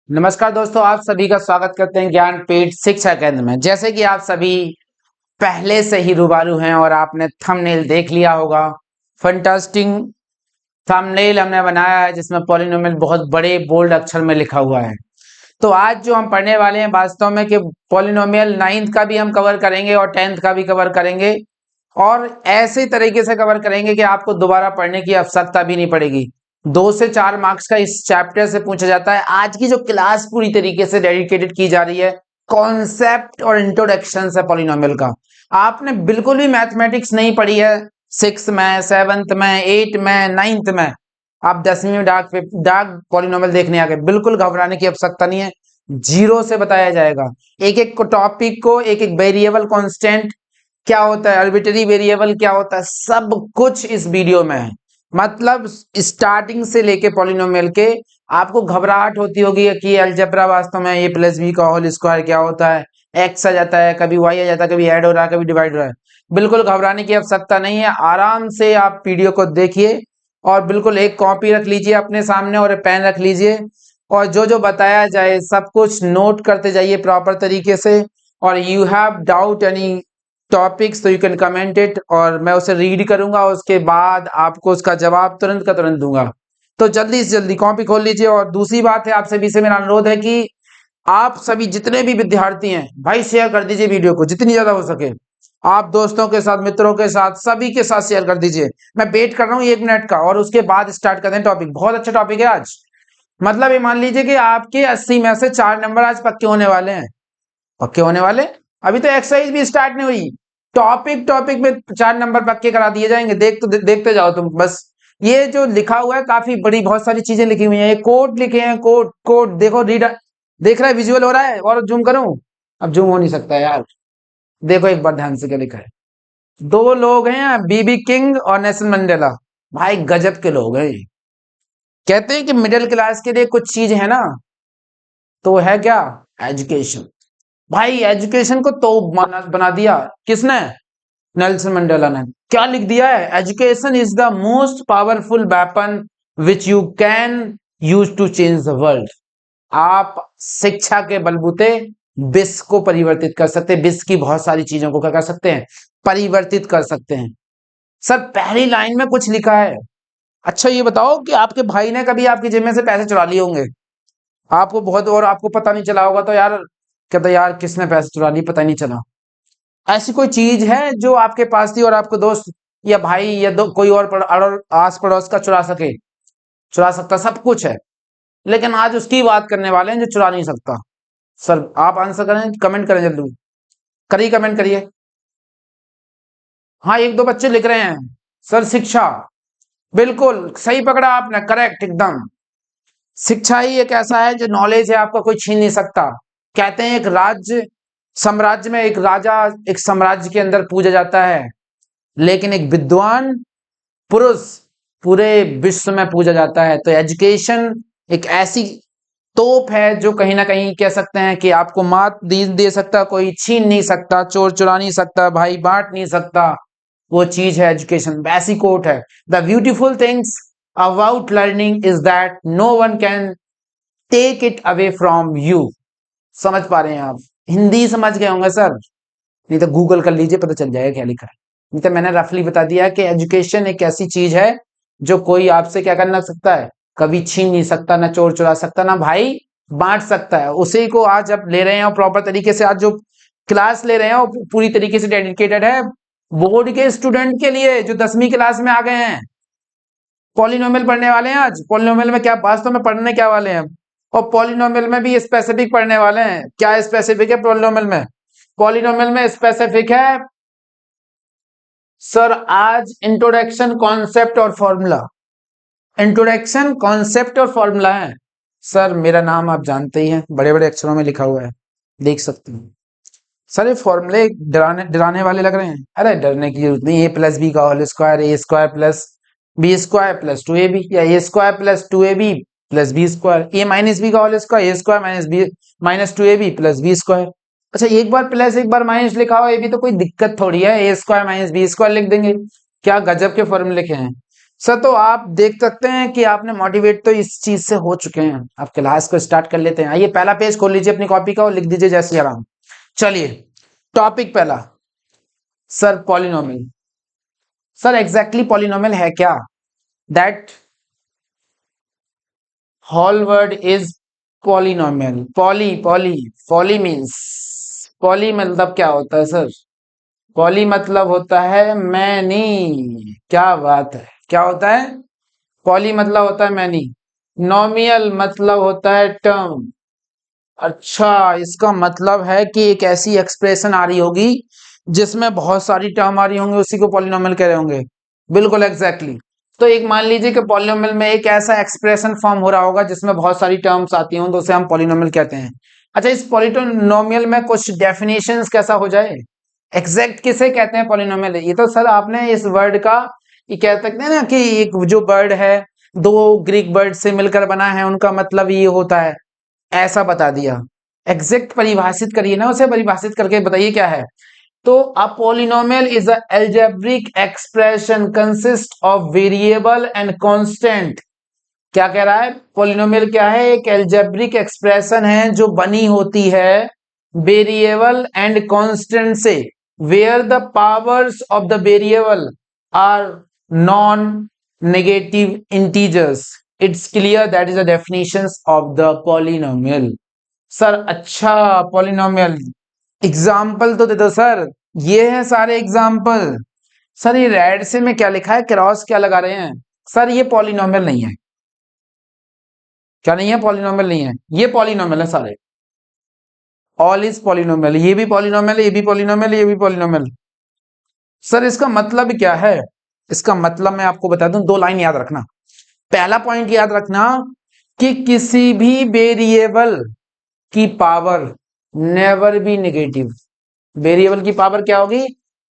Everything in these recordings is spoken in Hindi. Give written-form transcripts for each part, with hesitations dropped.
नमस्कार दोस्तों, आप सभी का स्वागत करते हैं ज्ञानपीठ शिक्षा केंद्र में। जैसे कि आप सभी पहले से ही रूबरू हैं और आपने थंबनेल देख लिया होगा। फंटास्टिक थंबनेल हमने बनाया है जिसमें पॉलिनोमियल बहुत बड़े बोल्ड अक्षर में लिखा हुआ है। तो आज जो हम पढ़ने वाले हैं वास्तव में कि पॉलिनोमियल 9th का भी हम कवर करेंगे और 10th का भी कवर करेंगे, और ऐसे तरीके से कवर करेंगे कि आपको दोबारा पढ़ने की आवश्यकता भी नहीं पड़ेगी। 2 से 4 मार्क्स का इस चैप्टर से पूछा जाता है। आज की जो क्लास पूरी तरीके से डेडिकेटेड की जा रही है कॉन्सेप्ट और इंट्रोडक्शन से पॉलिनोमियल का। आपने बिल्कुल भी मैथमेटिक्स नहीं पढ़ी है 6 में, 7th में, 8 में, 9th में, आप 10वीं में डार्क पॉलिनोमियल देखने आ गए। बिल्कुल घबराने की आवश्यकता नहीं है, जीरो से बताया जाएगा। एक एक टॉपिक को, एक एक वेरिएबल कांस्टेंट क्या होता है, आर्बिट्रेरी वेरिएबल क्या होता है, सब कुछ इस वीडियो में है। मतलब स्टार्टिंग से लेके पॉलिनोमियल के आपको घबराहट होती होगी कि अलजेब्रा वास्तव में ए प्लस बी का होल स्क्वायर क्या होता है, एक्स आ जाता है, कभी वाई आ जाता है, कभी ऐड हो रहा है, कभी डिवाइड हो रहा है। बिल्कुल घबराने की आवश्यकता नहीं है। आराम से आप वीडियो को देखिए और बिल्कुल एक कॉपी रख लीजिए अपने सामने और एक पेन रख लीजिए, और जो जो बताया जाए सब कुछ नोट करते जाइए प्रॉपर तरीके से। और you have doubt any topics तो यू कैन कमेंट इट, और मैं उसे रीड करूंगा, उसके बाद आपको उसका जवाब तुरंत का तुरंत दूंगा। तो जल्दी से जल्दी कॉपी खोल लीजिए। और दूसरी बात है, आप सभी से मेरा अनुरोध है कि आप सभी जितने भी विद्यार्थी हैं भाई शेयर कर दीजिए वीडियो को जितनी ज्यादा हो सके। आप दोस्तों के साथ, मित्रों के साथ, सभी के साथ शेयर कर दीजिए। मैं वेट कर रहा हूँ 1 मिनट का, और उसके बाद स्टार्ट करते हैं टॉपिक। बहुत अच्छा टॉपिक है आज। मतलब ये मान लीजिए कि आपके 80 में से 4 नंबर आज पक्के होने वाले हैं। पक्के होने वाले, अभी तो एक्सरसाइज भी स्टार्ट नहीं हुई, टॉपिक टॉपिक में 4 नंबर पक्के करा दिए जाएंगे। देखते जाओ तुम बस। ये जो लिखा हुआ है काफी बड़ी, बहुत सारी चीजें लिखी हुई हैं। ये कोड लिखे हैं, कोड कोड देखो, रीड देख रहा है, विजुअल हो रहा है। और जूम करूं? अब जूम हो नहीं सकता यार। देखो एक बार ध्यान से क्या लिखा है। 2 लोग हैं, बीबी किंग और नेल्सन मंडेला। भाई गजब के लोग हैं ये। कहते हैं कि मिडिल क्लास के लिए कुछ चीज है ना, तो वो है क्या? एजुकेशन। भाई एजुकेशन को तो बना दिया किसने? नेल्सन मंडेला ने। क्या लिख दिया है? Education is the most powerful weapon which you can use to change the world. आप शिक्षा के बलबूते विश्व को परिवर्तित कर सकते हैं। विश्व की बहुत सारी चीजों को क्या कर सकते हैं? परिवर्तित कर सकते हैं। सर पहली लाइन में कुछ लिखा है। अच्छा ये बताओ कि आपके भाई ने कभी आपकी जेब में से पैसे चुरा लिए होंगे, आपको बहुत, और आपको पता नहीं चला होगा, तो यार कहता यार किसने पैसे चुरा लिए, पता नहीं चला। ऐसी कोई चीज है जो आपके पास थी और आपको दोस्त या भाई या कोई और आस पड़ोस का चुरा सके? चुरा सकता सब कुछ है, लेकिन आज उसकी बात करने वाले हैं जो चुरा नहीं सकता। सर आप आंसर करें, कमेंट करें जल्दी, करिए, कमेंट करिए। हाँ 1-2 बच्चे लिख रहे हैं। सर शिक्षा, बिल्कुल सही पकड़ा आपने, करेक्ट एकदम। शिक्षा ही एक ऐसा है जो नॉलेज है, आपका कोई छीन नहीं सकता। कहते हैं एक राज्य, साम्राज्य में एक राजा एक साम्राज्य के अंदर पूजा जाता है, लेकिन एक विद्वान पुरुष पूरे विश्व में पूजा जाता है। तो एजुकेशन एक ऐसी तोप है जो कहीं ना कहीं कह सकते हैं कि आपको मात दे सकता, कोई छीन नहीं सकता, चोर चुरा नहीं सकता, भाई बांट नहीं सकता। वो चीज है एजुकेशन। वैसी कोट है, the beautiful things about learning is that no one can take it away from you. समझ पा रहे हैं आप? हिंदी समझ गए होंगे सर, नहीं तो गूगल कर लीजिए, पता चल जाएगा क्या लिखा है। नहीं तो मैंने रफली बता दिया कि एजुकेशन एक ऐसी चीज है जो कोई आपसे क्या करना सकता है, कभी छीन नहीं सकता, ना चोर चुरा सकता, ना भाई बांट सकता है। उसी को आज आप ले रहे हैं और प्रॉपर तरीके से आज जो क्लास ले रहे हैं वो पूरी तरीके से डेडिकेटेड है बोर्ड के स्टूडेंट के लिए जो 10वीं क्लास में आ गए हैं। पॉलिनोमियल पढ़ने वाले हैं आज। पॉलिनोमियल में क्या वास्तव में पढ़ने क्या वाले हैं, और पॉलिनोमियल में भी स्पेसिफिक पढ़ने वाले हैं। क्या स्पेसिफिक है पॉलिनोमियल में? पॉलिनोमियल में स्पेसिफिक है सर आज इंट्रोडक्शन, कॉन्सेप्ट और फॉर्मूला। इंट्रोडक्शन, कॉन्सेप्ट और फॉर्मूला है। सर मेरा नाम आप जानते ही हैं, बड़े बड़े अक्षरों में लिखा हुआ है, देख सकते हैं। सर ये फॉर्मूले डराने डराने वाले लग रहे हैं। अरे डरने की जरूरत नहीं। ए प्लस बी का whole square, a square plus b square plus 2ab, या a square plus 2ab plus b square, a minus b का whole square, a square minus b minus 2ab plus b square. अच्छा एक बार प्लस एक बार माइनस लिखा हो, ये भी तो कोई दिक्कत थोड़ी है। ए स्क्वायर माइनस बी स्क्वायर लिख देंगे। क्या गजब के फॉर्मूले लिखे हैं। सर तो आप देख सकते हैं कि आपने मोटिवेट तो इस चीज से हो चुके हैं। आप क्लास को स्टार्ट कर लेते हैं। आइए पहला पेज खोल लीजिए अपनी कॉपी का और लिख दीजिए जय श्री राम। चलिए टॉपिक पहला, sir polynomial. Sir exactly polynomial है क्या? That whole word is polynomial. Poly poly poly means, poly मतलब क्या होता है सर? पॉली मतलब होता है मैनी। क्या बात है, क्या होता है? पॉली मतलब होता है मैनी। नोमियल मतलब होता है टर्म। अच्छा, इसका मतलब है कि एक ऐसी एक्सप्रेशन आ रही होगी जिसमें बहुत सारी टर्म आ रही होंगी, उसी को पॉलिनोमियल कह रहे होंगे। बिल्कुल एग्जैक्टली। तो एक मान लीजिए कि पॉलिनोमियल में एक ऐसा एक्सप्रेशन फॉर्म हो रहा होगा जिसमें बहुत सारी टर्म्स आती हों, तो उसे हम पॉलिनोमियल कहते हैं। अच्छा, इस पॉलिनोमियल में कुछ डेफिनेशंस कैसा हो जाए? एग्जैक्ट किसे कहते हैं पॉलिनोमियल? ये तो सर आपने इस वर्ड का, ये कह सकते हैं ना कि एक जो वर्ड है दो ग्रीक वर्ड से मिलकर बना है, उनका मतलब ये होता है, ऐसा बता दिया। एग्जैक्ट परिभाषित करिए ना, उसे परिभाषित करके बताइए क्या है। तो a polynomial is a algebraic expression consist of variable and constant. क्या कह रहा है? पॉलिनोमियल क्या है? एक एल्जेब्रिक एक्सप्रेशन है जो बनी होती है वेरिएबल एंड कांस्टेंट से, where the powers of the variable are non negative integers. It's clear, that is the definition of the polynomial. Sir अच्छा, पॉलिनोमियल एग्जाम्पल तो दे दो सर। ये है सारे एग्जाम्पल। सर ये रेड से में क्या लिखा है, क्रॉस क्या लगा रहे हैं? सर ये पॉलिनोमियल नहीं है। क्या नहीं है? पॉलिनोमियल नहीं है। ये पॉलिनोमियल है सारे। All is polynomial. ये भी पॉलिनोमियल, ये भी पॉलिनोमियल, ये भी पॉलिनोमियल। सर इसका मतलब क्या है? इसका मतलब मैं आपको बता दूं, दो लाइन याद रखना। पहला पॉइंट याद रखना कि किसी भी वेरिएबल की power never be negative. Variable की पावर क्या होगी?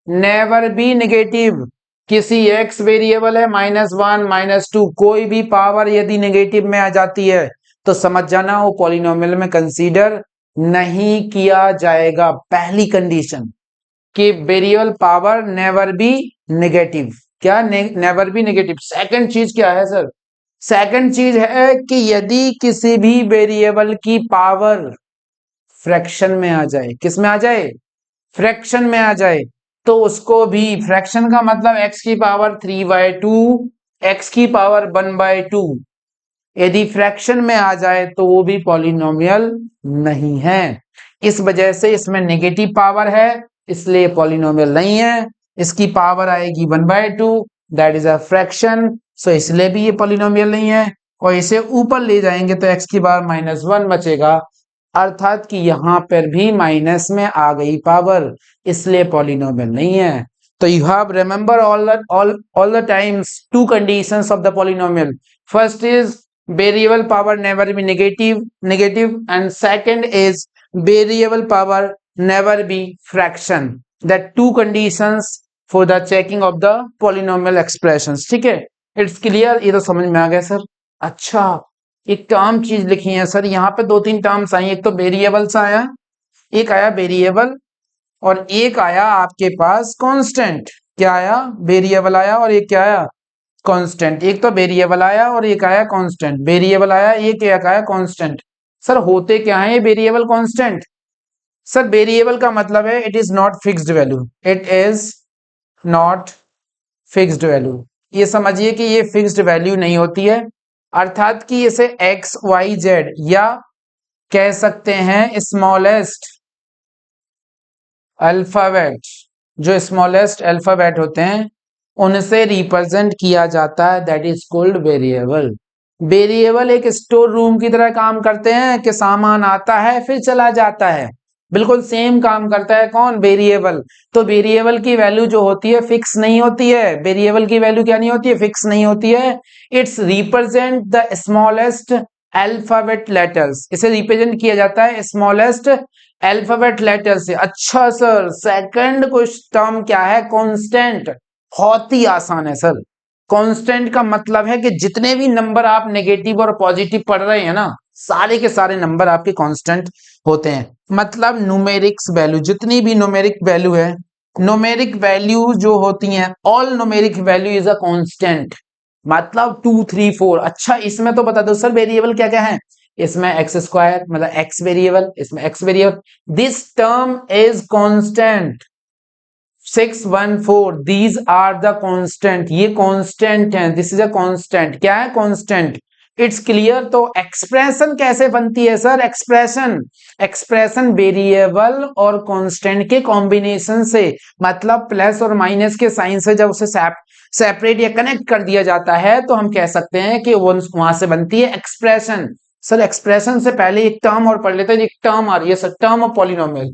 Never be negative. किसी एक्स वेरिएबल है -1 -2, कोई भी पावर यदि नेगेटिव में आ जाती है तो समझ जाना वो पॉलिनोमियल में कंसीडर नहीं किया जाएगा। पहली कंडीशन कि variable power never be negative. क्या? Never be negative. सेकंड चीज क्या है सर? सेकंड चीज है कि यदि किसी भी वेरिएबल की पावर फ्रैक्शन में आ जाए, किस में आ जाए? फ्रैक्शन में आ जाए, तो उसको भी, फ्रैक्शन का मतलब x की पावर 3/2, x की पावर 1/2, यदि फ्रैक्शन में आ जाए तो वो भी पॉलिनोमियल नहीं है। इस वजह से इसमें नेगेटिव पावर है, इसलिए पॉलिनोमियल नहीं है। इसकी पावर आएगी 1/2, दैट इज अ फ्रैक्शन, सो इसलिए भी ये पॉलिनोमियल नहीं है। और इसे ऊपर ले जाएंगे तो x की पावर -1 बचेगा, अर्थात कि यहां पर भी माइनस में आ गई पावर, इसलिए पॉलिनोमियल नहीं है। तो you have remember all the times two conditions of the polynomial. First is variable power never be negative, and second is variable power never be fraction. That two conditions for the checking of the polynomial expressions. ठीक है, इट्स क्लियर। ये तो समझ में आ गया सर। अच्छा, एक टर्म चीज लिखी है सर, यहाँ पे दो तीन टर्म्स आई। एक तो वेरिएबल्स आया, एक आया वेरिएबल, और एक आया आपके पास कांस्टेंट। क्या आया? वेरिएबल आया, और एक क्या आया? कांस्टेंट। एक तो वेरिएबल आया और एक आया कांस्टेंट। वेरिएबल आया एक आया कांस्टेंट। सर होते क्या है ये वेरिएबल कांस्टेंट? सर वेरिएबल का मतलब है it is not fixed value. It is not fixed value. ये समझिए कि ये फिक्स्ड वैल्यू नहीं होती है, अर्थात कि इसे एक्स वाई जेड, या कह सकते हैं स्मॉलेस्ट अल्फाबेट, जो स्मॉलेस्ट अल्फाबेट होते हैं उनसे रिप्रेजेंट किया जाता है, that is called variable. Variable एक स्टोर रूम की तरह काम करते हैं कि सामान आता है फिर चला जाता है, बिल्कुल सेम काम करता है कौन? वेरिएबल। तो वेरिएबल की वैल्यू जो होती है फिक्स नहीं होती है। वेरिएबल की वैल्यू क्या नहीं होती है? फिक्स नहीं होती है। It's represent the smallest alphabet letters. इसे रिप्रेजेंट किया जाता है स्मॉलेस्ट अल्फाबेट लेटर से। अच्छा सर, सेकंड कुछ टर्म क्या है? कांस्टेंट। बहुत ही आसान है सर। कांस्टेंट का मतलब है कि जितने भी नंबर आप नेगेटिव और पॉजिटिव पढ़ रहे हैं ना, सारे के सारे नंबर आपके कांस्टेंट होते हैं। मतलब न्यूमेरिक्स वैल्यू, जितनी भी न्यूमेरिक वैल्यू है, न्यूमेरिक वैल्यू जो होती हैं, all numeric value is a constant. मतलब 2 3 4। अच्छा इसमें तो बता दो सर वेरिएबल क्या क्या है, इसमें एक्स स्क्वायर मतलब एक्स वेरिएबल, इसमें x variable, this term is constant 614, these are the constant, ये कांस्टेंट है, दिस इज अ कांस्टेंट, क्या है कांस्टेंट, इट्स क्लियर। तो एक्सप्रेशन कैसे बनती है सर, एक्सप्रेशन वेरिएबल और कांस्टेंट के कॉम्बिनेशन से, मतलब प्लस और माइनस के साइन से जब उसे सेपरेट या कनेक्ट कर दिया जाता है तो हम कह सकते हैं कि वो वहां से बनती है एक्सप्रेशन। सर एक्सप्रेशन से पहले एक टर्म और पढ़ लेते हैं, एक टर्म आ रही है sir, term of polynomial.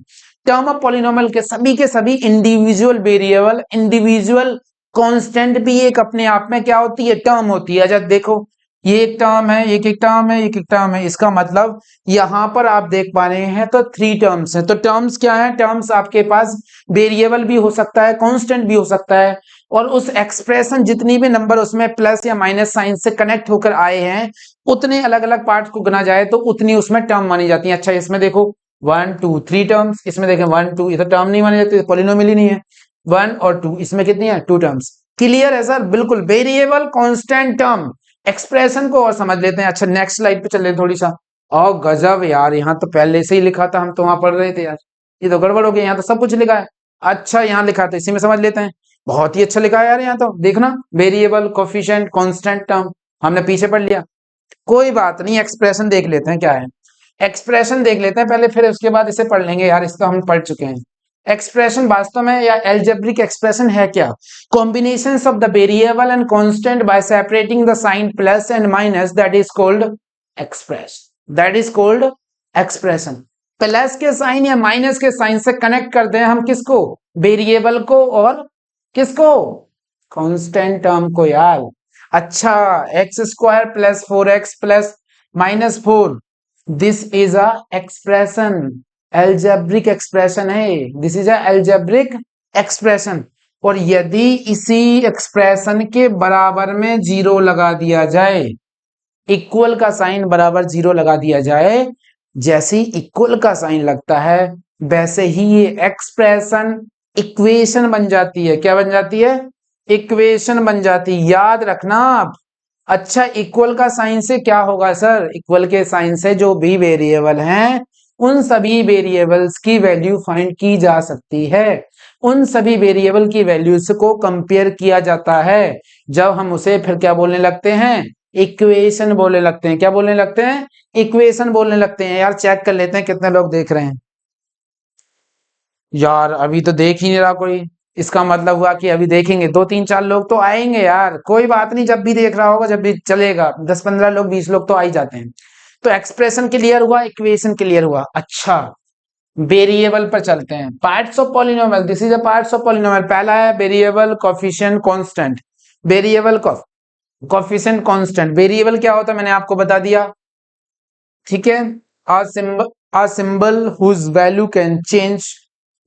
Term of polynomial के सभी इंडिविजुअल वेरिएबल, इंडिविजुअल कांस्टेंट भी एक अपने आप में क्या होती है, टर्म होती है। जब देखो ये एक टर्म है, एक एक टर्म है, एक एक टर्म है, इसका मतलब यहां पर आप देख पा रहे हैं तो 3 टर्म्स हैं। तो टर्म्स क्या है, टर्म्स आपके पास वेरिएबल भी हो सकता है, कांस्टेंट भी हो सकता है, और उस एक्सप्रेशन जितनी भी नंबर उसमें प्लस या माइनस साइन से कनेक्ट होकर आए हैं उतने अलग अलग पार्ट को गिना जाए तो उतनी उसमें टर्म मानी जाती है। अच्छा इसमें देखो 1 2 3 टर्म्स, इसमें देखें 1 2, इधर टर्म नहीं मानी जाती, पॉलिनोमियल ही नहीं है। 1 और 2 इसमें कितनी है, 2 टर्म्स। क्लियर है सर, बिल्कुल वेरिएबल कांस्टेंट टर्म। एक्सप्रेशन को और समझ लेते हैं। अच्छा नेक्स्ट स्लाइड पे चल रहे थोड़ी सा। और गजब यार, यहाँ तो पहले से ही लिखा था, हम तो वहां पढ़ रहे थे यार, ये तो गड़बड़ हो गया, यहाँ तो सब कुछ लिखा है। अच्छा यहाँ लिखा था, इसी में समझ लेते हैं। बहुत ही अच्छा लिखा है यार, यहाँ तो देखना वेरिएबल कोफिशिएंट कांस्टेंट टर्म हमने पीछे पढ़ लिया, कोई बात नहीं। एक्सप्रेशन देख लेते हैं क्या है, एक्सप्रेशन देख लेते हैं पहले, फिर उसके बाद इसे पढ़ लेंगे यार, इसका हम पढ़ चुके हैं। एक्सप्रेशन वास्तव में या एल्जेब्रिक एक्सप्रेशन है क्या, combinations of the variable and constant by separating the sign plus and minus, that is called expression, that is called expression. Plus के साइन या माइनस के साइन से कनेक्ट करते हैं हम किसको, वेरिएबल को और किसको, कांस्टेंट टर्म को यार। अच्छा x square plus 4x plus minus 4, this is a expression, algebraic expression है, this is a algebraic expression. और यदि इसी एक्सप्रेशन के बराबर में जीरो लगा दिया जाए, इक्वल का साइन बराबर जीरो लगा दिया जाए, जैसे ही इक्वल का साइन लगता है वैसे ही ये एक्सप्रेशन इक्वेशन बन जाती है। क्या बन जाती है, इक्वेशन बन जाती है, याद रखना आप। अच्छा इक्वल का साइन से क्या होगा सर, इक्वल के साइन से जो भी वेरिएबल हैं उन सभी वेरिएबल्स की वैल्यू फाइंड की जा सकती है, उन सभी वेरिएबल की वैल्यूज को कंपेयर किया जाता है, जब हम उसे फिर क्या बोलने लगते हैं, इक्वेशन बोलने लगते हैं। क्या बोलने लगते हैं, इक्वेशन बोलने लगते हैं। यार चेक कर लेते हैं कितने लोग देख रहे हैं। यार अभी तो देख ही नहीं रहा कोई, इसका मतलब हुआ कि अभी देखेंगे, 2 3 4 लोग तो आएंगे यार, कोई बात नहीं, जब भी देख रहा होगा, जब भी चलेगा, 10 15 लोग 20 लोग तो आ ही जाते हैं। तो एक्सप्रेशन क्लियर हुआ, इक्वेशन क्लियर हुआ। अच्छा वेरिएबल पर चलते हैं, parts of polynomial, this is a parts of polynomial. पहला है variable coefficient constant, variable coefficient constant, variable क्या होता है मैंने आपको बता दिया, ठीक है। A symbol whose value can change,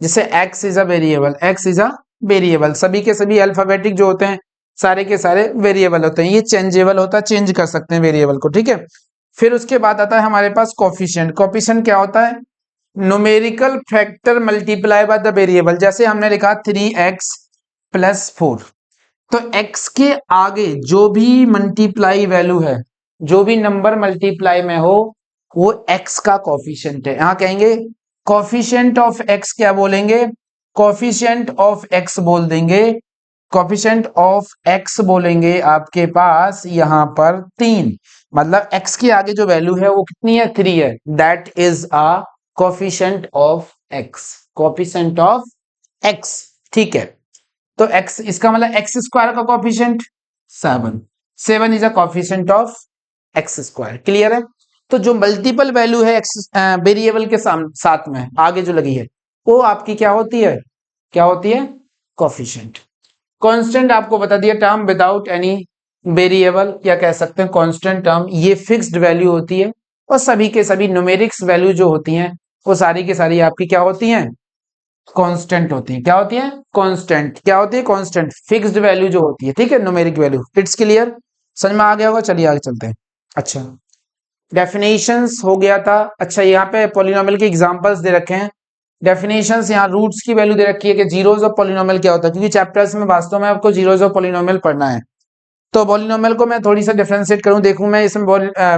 जैसे x is a variable, x is a variable, सभी के सभी अल्फाबेटिक जो होते हैं सारे के सारे वेरिएबल होते हैं, ये चेंजेबल होता है, चेंज कर सकते हैं वेरिएबल को, ठीक है। फिर उसके बाद आता है हमारे पास कोफिशिएंट। कोफिशिएंट क्या होता है, numerical factor multiply by the variable, जैसे हमने लिखा 3x प्लस 4, तो x के आगे जो भी मल्टीप्लाई वैल्यू है, जो भी नंबर मल्टीप्लाई में हो वो x का कोफिशिएंट है। यहां कहेंगे कोफिशिएंट ऑफ x, क्या बोलेंगे, कोफिशिएंट ऑफ x बोल देंगे, कोफिशिएंट ऑफ x बोलेंगे आपके पास यहां पर 3, मतलब x के आगे जो वैल्यू है वो कितनी है, 3 है, that is a coefficient of x, coefficient of x, ठीक है। तो x इसका मतलब x स्क्वायर का coefficient 7, 7 is a coefficient of x square, clear है। तो जो मल्टीपल वैल्यू है x वेरिएबल के साथ में आगे जो लगी है वो आपकी क्या होती है, क्या होती है, कोफिशिएंट। कांस्टेंट आपको बता दिया, टर्म विदाउट एनी वेरिएबल, या कह सकते हैं कांस्टेंट टर्म, ये फिक्स्ड वैल्यू होती है, और सभी के सभी न्यूमेरिक्स वैल्यू जो होती हैं वो सारी की सारी आपकी क्या होती हैं, कांस्टेंट होती है। क्या होती है, कांस्टेंट, क्या होती है, कांस्टेंट, फिक्स्ड वैल्यू जो होती है, ठीक है, न्यूमेरिक वैल्यू। इट्स क्लियर, समझ में आ गया होगा, चलिए आगे चलते हैं। अच्छा डेफिनेशंस हो गया था। अच्छा यहाँ पे पॉलिनोमियल के एग्जांपल्स दे रखे हैं, डेफिनेशंस, यहाँ रूट्स की वैल्यू दे रखी है कि जीरोस ऑफ पॉलिनोमियल क्या होता है, क्योंकि चैप्टर्स में वास्तव में आपको जीरोस ऑफ पॉलिनोमियल पढ़ना है। तो पॉलिनोमियल को मैं थोड़ी सा डिफरेंशिएट करूं, देखूं मैं इसमें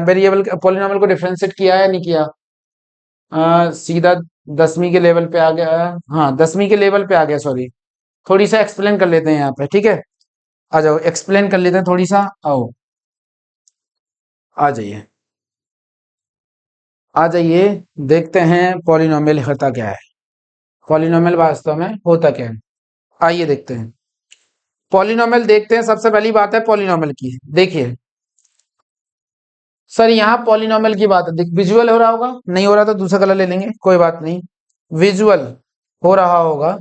वेरिएबल पॉलिनोमियल को डिफरेंशिएट किया है नहीं किया। सीधा 10वीं के लेवल पे आ गया। हाँ 10वीं के लेवल पे आ गया, सॉरी। थोड़ी सा एक्सप्लेन कर लेते हैं यहाँ पे, ठीक है। आ जाओ एक्सप्लेन कर लेते हैं थोड़ी सा, आओ आ जाइए, आ जाइए। देखते हैं पॉलिनोमियल होता क्या है, पॉलिनोमियल वास्तव में होता क्या है। आइए देखते हैं पॉलिनोमियल, देखते हैं। सबसे पहली बात है पॉलिनोमियल की, देखिए सर यहाँ पॉलिनोमियल की बात है, विजुअल हो रहा होगा, नहीं हो रहा तो दूसरा कलर ले लेंगे, कोई बात नहीं। विजुअल हो रहा होगा,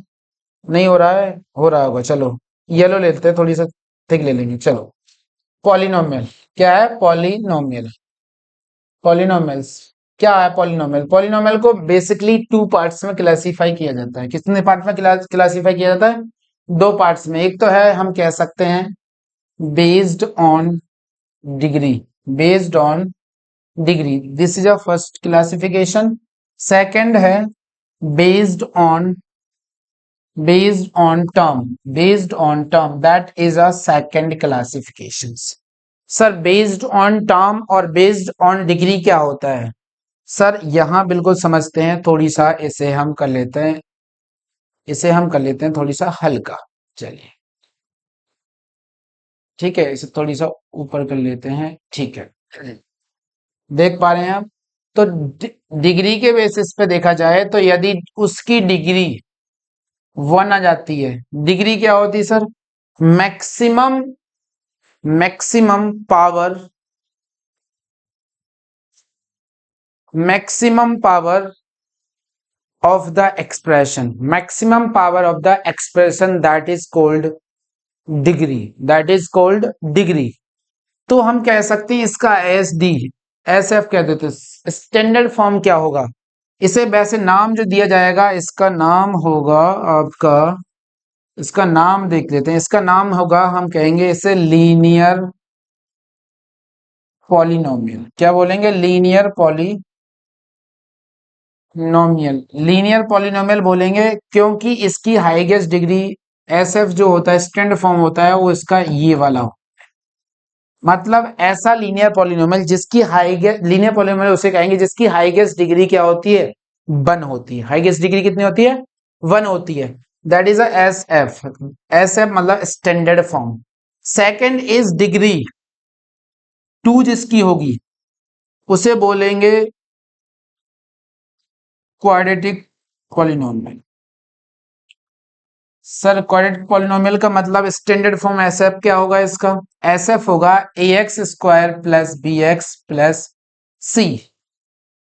नहीं हो रहा है, हो रहा होगा, चलो येलो लेते हैं, थोड़ी सा थिक ले लेंगे, चलो। पॉलिनोमियल क्या है? पॉलिनोमियल, पॉलिनोमियल्स क्या है? पॉलिनोमियल, पॉलिनोमियल को बेसिकली टू पार्ट्स में क्लासीफाई किया जाता है। कितने पार्ट में क्लासीफाई किया जाता है? दो पार्ट्स में। एक तो है, हम कह सकते हैं based on degree, based on degree, this is a first classification. Second है based on, based on term, based on term, that is a second classification. Sir based on term और बेस्ड ऑन डिग्री क्या होता है? सर यहां बिल्कुल समझते हैं, थोड़ी सा इसे हम कर लेते हैं, इसे हम कर लेते हैं थोड़ी सा हल्का, चलिए ठीक है, इसे थोड़ी सा ऊपर कर लेते हैं, ठीक है। देख पा रहे हैं आप? तो डिग्री के बेसिस पे देखा जाए तो यदि उसकी डिग्री 1 आ जाती है, डिग्री क्या होती है sir? Maximum, maximum power, maximum power of the expression, maximum power of the expression, that is called degree, that is called degree। तो हम कह सकते हैं इसका एस डी, एस एफ कह देते हैं। स्टैंडर्ड फॉर्म क्या होगा? इसे वैसे नाम जो दिया जाएगा, इसका नाम होगा आपका, इसका नाम देख लेते हैं, इसका नाम होगा, हम कहेंगे इसे लीनियर पॉलिनोमियल। क्या बोलेंगे? लीनियर पॉलिनोमियल, लीनियर पॉलिनोमियल बोलेंगे, क्योंकि इसकी हाईएस्ट डिग्री एस एफ जो होता है, स्टैंडर्ड फॉर्म होता है, वो इसका ये वाला हो। मतलब ऐसा लीनियर पॉलिनोमियल जिसकी हाईएस्ट, लीनियर पॉलिनोमियल उसे कहेंगे जिसकी हाईएस्ट डिग्री क्या होती है? 1 होती है। हाईएस्ट डिग्री कितनी होती है? 1 होती है। That is a S F, S F मतलब standard form. Second is degree 2 जिसकी होगी, उसे बोलेंगे quadratic polynomial. Sir quadratic polynomial का मतलब स्टैंडर्ड फॉर्म एस एफ क्या होगा इसका? एस एफ होगा a x square plus b x plus c,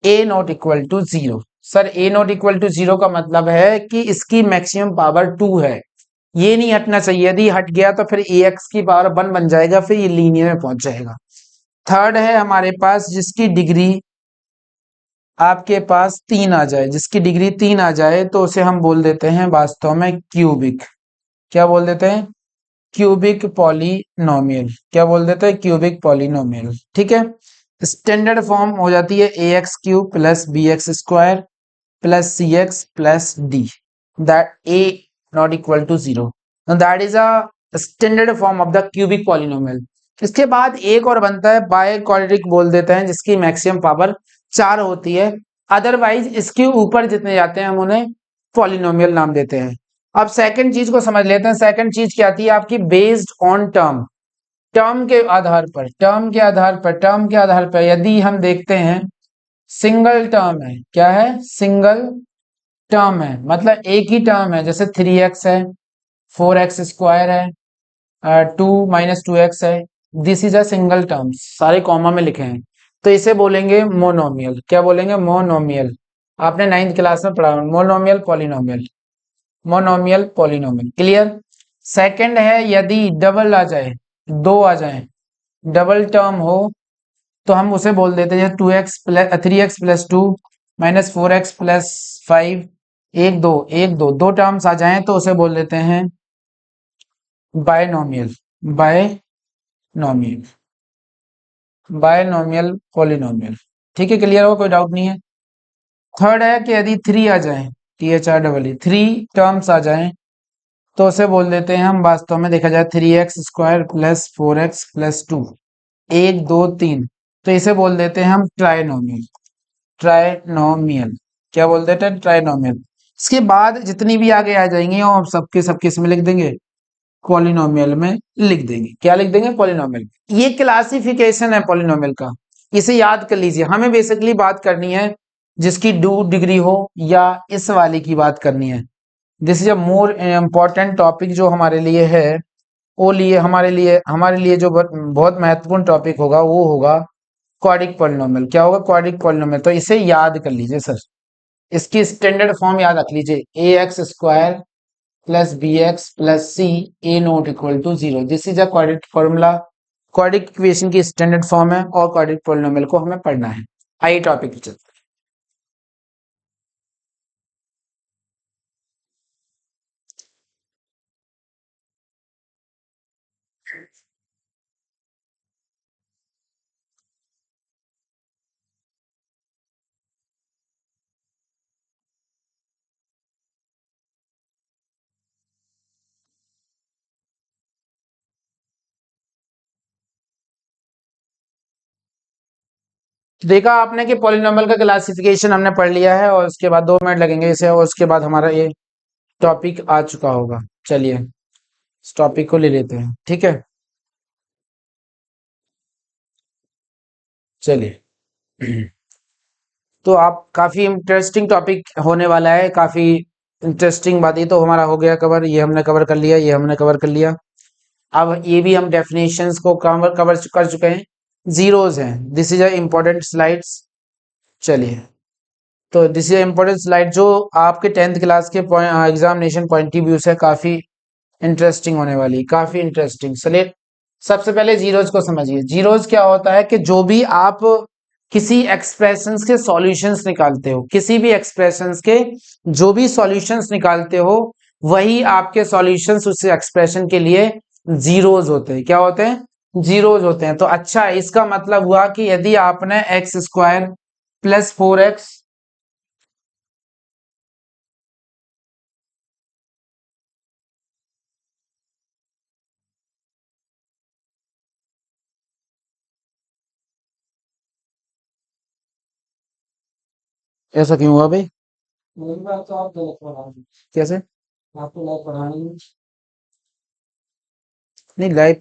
a not equal to 0। Sir a not equal to 0 का मतलब है कि इसकी मैक्सिमम पावर 2 है, ये नहीं हटना चाहिए। यदि हट गया तो फिर ए एक्स की पावर 1 बन जाएगा, फिर ये लीनियर में पहुंच जाएगा। थर्ड है हमारे पास जिसकी डिग्री आपके पास 3 आ जाए, जिसकी डिग्री 3 आ जाए तो उसे हम बोल देते हैं वास्तव में क्यूबिक। क्या बोल देते हैं? Cubic polynomial. क्या बोल देते हैं? क्यूबिक पॉलिनोमियल, ठीक है। स्टैंडर्ड फॉर्म हो जाती है a x cube plus b x square plus c x plus d, that a not equal to 0, that is a standard form of the cubic polynomial. इसके बाद एक और बनता है बाय क्वाड्रेटिक बोल देते हैं, जिसकी मैक्सिमम पावर 4 होती है। अदरवाइज इसके ऊपर जितने जाते हैं हम उन्हें पॉलिनोमियल नाम देते हैं। अब सेकंड चीज को समझ लेते हैं। सेकंड चीज क्या आती है आपकी? बेस्ड ऑन टर्म, टर्म के आधार पर, टर्म के आधार पर, टर्म के आधार पर यदि हम देखते हैं सिंगल टर्म है, क्या है? सिंगल टर्म है, मतलब एक ही टर्म है, जैसे 3x है, 4x स्क्वायर है, 2 माइनस 2x है, this is a single term, सारे कॉमा में लिखे हैं, तो इसे बोलेंगे मोनोमियल। क्या बोलेंगे? मोनोमियल। आपने 9th क्लास में पढ़ा, monomial polynomial, monomial polynomial, clear. Second है यदि डबल आ जाए, 2 आ जाए, डबल टर्म हो, तो हम उसे बोल देते हैं 2x plus 3x plus 2 minus 4x plus 5, 1 2 terms आ जाएं तो उसे बोल देते हैं बायनोमियल, बायनोमियल, बायनोमियल पॉलिनोमियल, ठीक है, क्लियर हो? कोई डाउट नहीं है। थर्ड है कि यदि 3 आ जाए, THR डबल 3 टर्म्स आ जाएं तो उसे बोल देते हैं हम, वास्तव में देखा जाए 3x² प्लस 4x प्लस 2, 1 2 3, तो इसे बोल देते हैं हम ट्राइनोमियल। ट्राइनोमियल क्या बोल देते हैं? ट्राइनोमियल। इसके बाद जितनी भी आगे आ जाएंगी वो हम सबके सबके इसमें लिख देंगे, पॉलिनोमियल में लिख देंगे। क्या लिख देंगे? पॉलिनोमियल। ये क्लासिफिकेशन है पॉलिनोमियल का, इसे याद कर लीजिए। हमें बेसिकली बात करनी है जिसकी 2 डिग्री हो, या इस वाले की बात करनी है। This is a more important topic जो हमारे लिए है, वो लिए हमारे लिए जो बहुत महत्वपूर्ण टॉपिक होगा वो होगा क्वाड्रिक पॉलिनोमियल। क्या होगा? Quadric polynomial. तो इसे याद कर लीजिए सर, इसकी स्टैंडर्ड फॉर्म याद रख लीजिए, ax² plus bx plus c a not equal to 0। This is a quadratic formula, quadratic equation की स्टैंडर्ड फॉर्म है और क्वाड्रिक पॉलिनोमियल को हमें पढ़ना है। आइए टॉपिक पे चलते हैं। देखा आपने कि पॉलिनोमियल का क्लासिफिकेशन हमने पढ़ लिया है, और उसके बाद 2 मिनट लगेंगे इसे, और उसके बाद हमारा ये टॉपिक आ चुका होगा। चलिए इस टॉपिक को ले लेते हैं, ठीक है। चलिए तो आप काफी इंटरेस्टिंग टॉपिक होने वाला है, काफी इंटरेस्टिंग बात। ये तो हमारा हो गया कवर, ये हमने कवर कर लिया, ये हमने कवर कर लिया। अब ये भी हम डेफिनेशंस को कवर कवर कर चुके हैं। जीरोज हैं, this is a important slides. चलिए, तो दिस इज इम्पोर्टेंट स्लाइड जो आपके 10th क्लास के एग्जामिनेशन पॉइंट ऑफ व्यू से काफी इंटरेस्टिंग होने वाली, काफी इंटरेस्टिंग। चलिए सबसे पहले जीरोज को समझिए। जीरोज क्या होता है कि जो भी आप किसी एक्सप्रेशंस के सॉल्यूशंस निकालते हो, किसी भी एक्सप्रेशंस के जो भी सॉल्यूशंस निकालते हो, वही आपके सॉल्यूशंस उस एक्सप्रेशन के लिए जीरोज होते हैं। क्या होते हैं? जीरोज होते हैं। तो अच्छा, इसका मतलब हुआ कि यदि आपने x² प्लस 4x, ऐसा क्यों हुआ भाई? वही बात तो आप गलत पढ़ा रहे हैं। कैसे? आपको लाइव पढ़ानी नहीं, लाइव